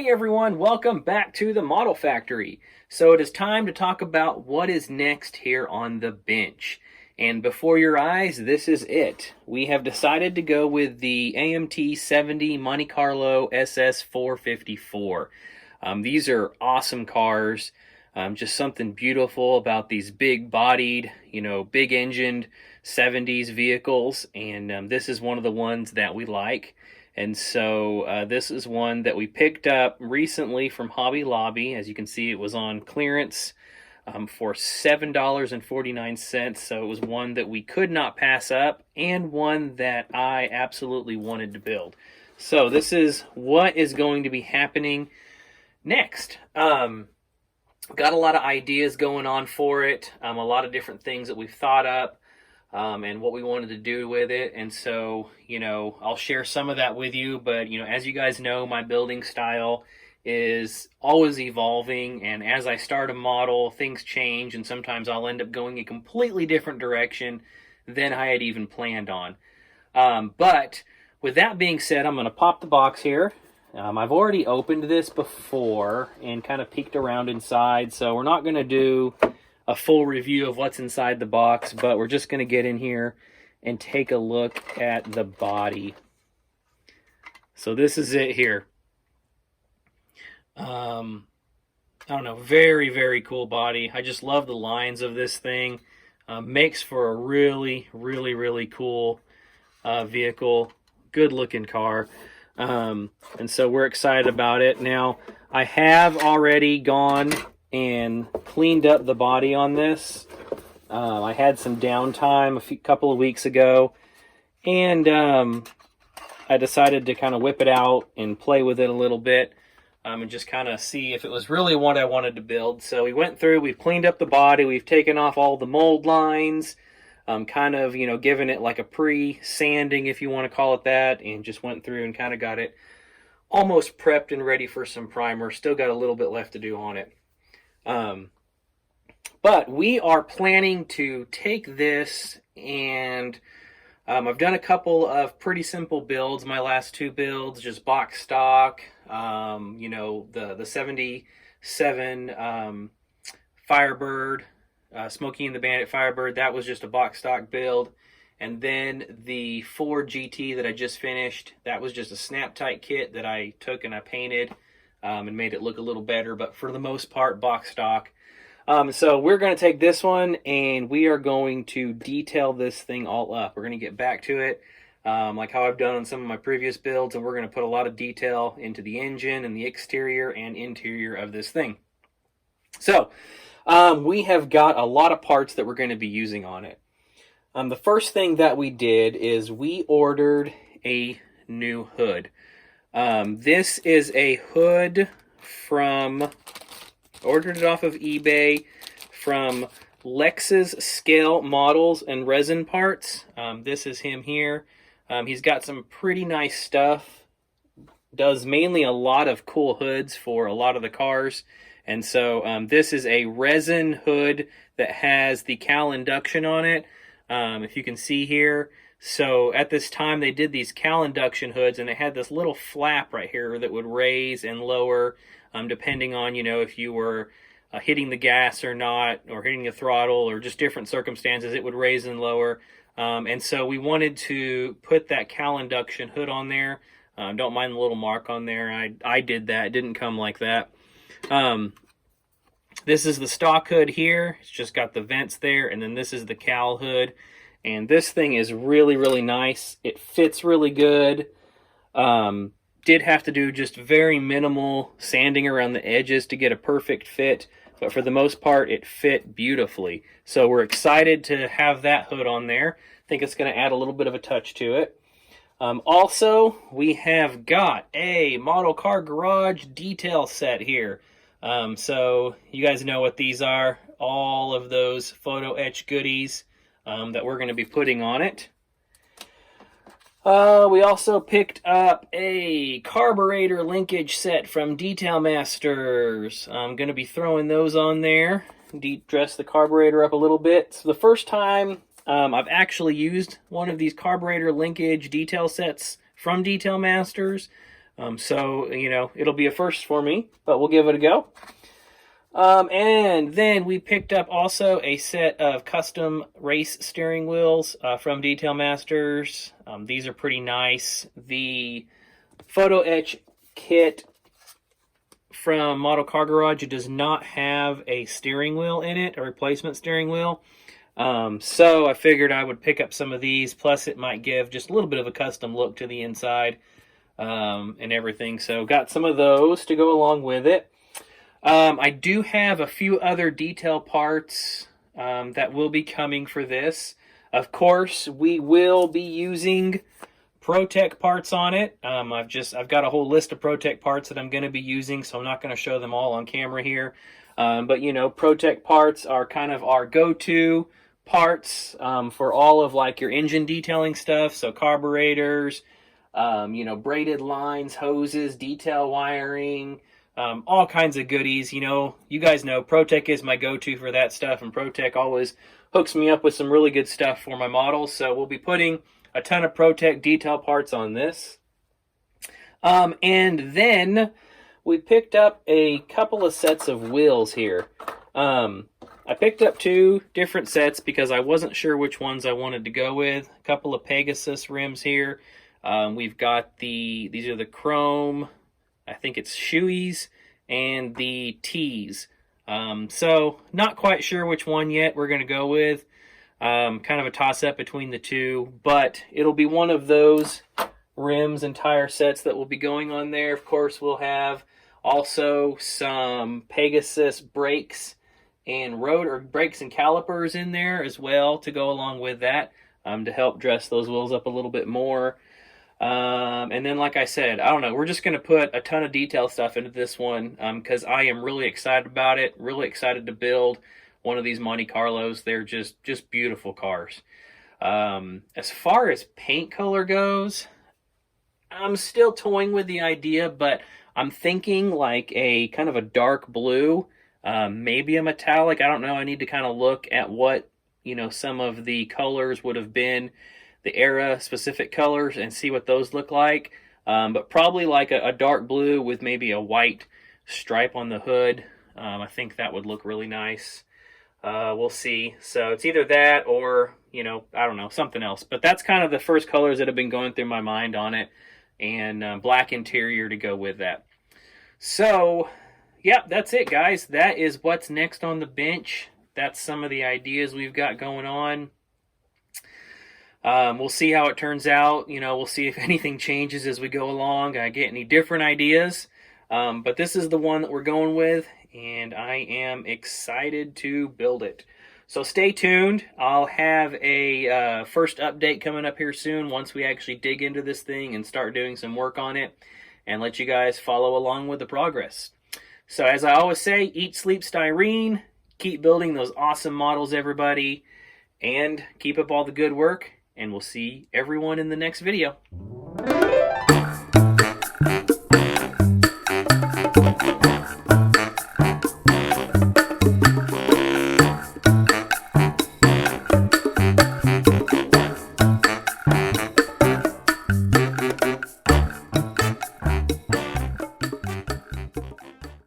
Hey everyone, welcome back to the Model Factory. So it is time to talk about what is next here on the bench. And before your eyes, this is it. We have decided to go with the AMT 70 Monte Carlo SS 454. These are awesome cars. Just something beautiful about these big bodied, big engined 70s vehicles. And this is one of the ones that we like. And so this is one that we picked up recently from Hobby Lobby. As you can see, it was on clearance for $7.49. So it was one that we could not pass up and one that I absolutely wanted to build. So this is what is going to be happening next. Got a lot of ideas going on for it, a lot of different things that we've thought up. And what we wanted to do with it. And so, I'll share some of that with you. But, as you guys know, my building style is always evolving. And as I start a model, things change. And sometimes I'll end up going a completely different direction than I had even planned on. But with that being said, I'm going to pop the box here. I've already opened this before and kind of peeked around inside. So we're not going to do a full review of what's inside the box, but we're just going to get in here and take a look at the body. So this is it here. I don't know, very, very cool body. I just love the lines of this thing. Makes for a really, really, really cool vehicle. Good looking car. And so we're excited about it. Now, I have already gone and cleaned up the body on this. I had some downtime a couple of weeks ago, and I decided to kind of whip it out and play with it a little bit, and just kind of see if it was really what I wanted to build. So we went through, we've cleaned up the body, we've taken off all the mold lines, kind of, given it like a pre-sanding, if you want to call it that, and just went through and kind of got it almost prepped and ready for some primer. Still got a little bit left to do on it. But we are planning to take this and I've done a couple of pretty simple builds. My last two builds, just box stock, the 77 Firebird, Smokey and the Bandit Firebird, that was just a box stock build. And then the Ford GT that I just finished, that was just a snap tight kit that I took and I painted and made it look a little better, but for the most part, box stock. So we're going to take this one and we are going to detail this thing all up. We're going to get back to it, like how I've done on some of my previous builds, and we're going to put a lot of detail into the engine and the exterior and interior of this thing. So we have got a lot of parts that we're going to be using on it. The first thing that we did is we ordered a new hood. This is a hood ordered it off of eBay from Lex's Scale Models and Resin Parts. This is him here. He's got some pretty nice stuff. Does mainly a lot of cool hoods for a lot of the cars. And so this is a resin hood that has the cal induction on it. If you can see here. So at this time they did these cal induction hoods, and they had this little flap right here that would raise and lower depending on, if you were hitting the gas or not, or hitting the throttle, or just different circumstances, it would raise and lower. And so we wanted to put that cal induction hood on there. Don't mind the little mark on there. I did that. It didn't come like that. This is the stock hood here. It's just got the vents there, and then this is the cal hood. And this thing is really, really nice. It fits really good. Did have to do just very minimal sanding around the edges to get a perfect fit, but for the most part, it fit beautifully. So we're excited to have that hood on there. I think it's going to add a little bit of a touch to it. Also, we have got a model car garage detail set here. So you guys know what these are. All of those photo etch goodies that we're going to be putting on it. We also picked up a Carburetor Linkage Set from Detail Masters. I'm going to be throwing those on there. Dress the carburetor up a little bit. So the first time I've actually used one of these Carburetor Linkage detail sets from Detail Masters. So, you know, it'll be a first for me, but we'll give it a go. And then we picked up also a set of custom race steering wheels from Detail Masters. These are pretty nice. The photo etch kit from Model Car Garage does not have a steering wheel in it, a replacement steering wheel. So I figured I would pick up some of these, plus it might give just a little bit of a custom look to the inside and everything. So got some of those to go along with it. I do have a few other detail parts that will be coming for this. Of course, we will be using ProTech parts on it. I've got a whole list of ProTech parts that I'm going to be using, so I'm not going to show them all on camera here. But you know, ProTech parts are kind of our go-to parts for all of like your engine detailing stuff. So carburetors, you know, braided lines, hoses, detail wiring, all kinds of goodies. You know, you guys know ProTech is my go-to for that stuff, and ProTech always hooks me up with some really good stuff for my models. So we'll be putting a ton of ProTech detail parts on this. And then we picked up a couple of sets of wheels here. I picked up two different sets because I wasn't sure which ones I wanted to go with. A couple of Pegasus rims here. We've got these are the chrome, I think it's shoeies, and the T's. So not quite sure which one yet we're going to go with. Kind of a toss-up between the two, but it'll be one of those rims and tire sets that will be going on there. Of course, we'll have also some Pegasus brakes and brakes and calipers in there as well to go along with that, to help dress those wheels up a little bit more. And then, like I said, I don't know, we're just going to put a ton of detail stuff into this one because I am really excited about it, really excited to build one of these Monte Carlos. They're just beautiful cars. As far as paint color goes, I'm still toying with the idea, but I'm thinking like a kind of a dark blue, maybe a metallic. I don't know. I need to kind of look at what, you know, some of the colors would have been, the era specific colors, and see what those look like. But probably like a dark blue with maybe a white stripe on the hood. I think that would look really nice. We'll see. So it's either that or, you know, I don't know, something else. But that's kind of the first colors that have been going through my mind on it. And black interior to go with that. So, yeah, that's it, guys. That is what's next on the bench. That's some of the ideas we've got going on. We'll see how it turns out. You know, we'll see if anything changes as we go along. I get any different ideas. But this is the one that we're going with, and I am excited to build it. So stay tuned. I'll have a first update coming up here soon once we actually dig into this thing and start doing some work on it, and let you guys follow along with the progress. So as I always say, eat, sleep, styrene. Keep building those awesome models, everybody, and keep up all the good work, and we'll see everyone in the next video.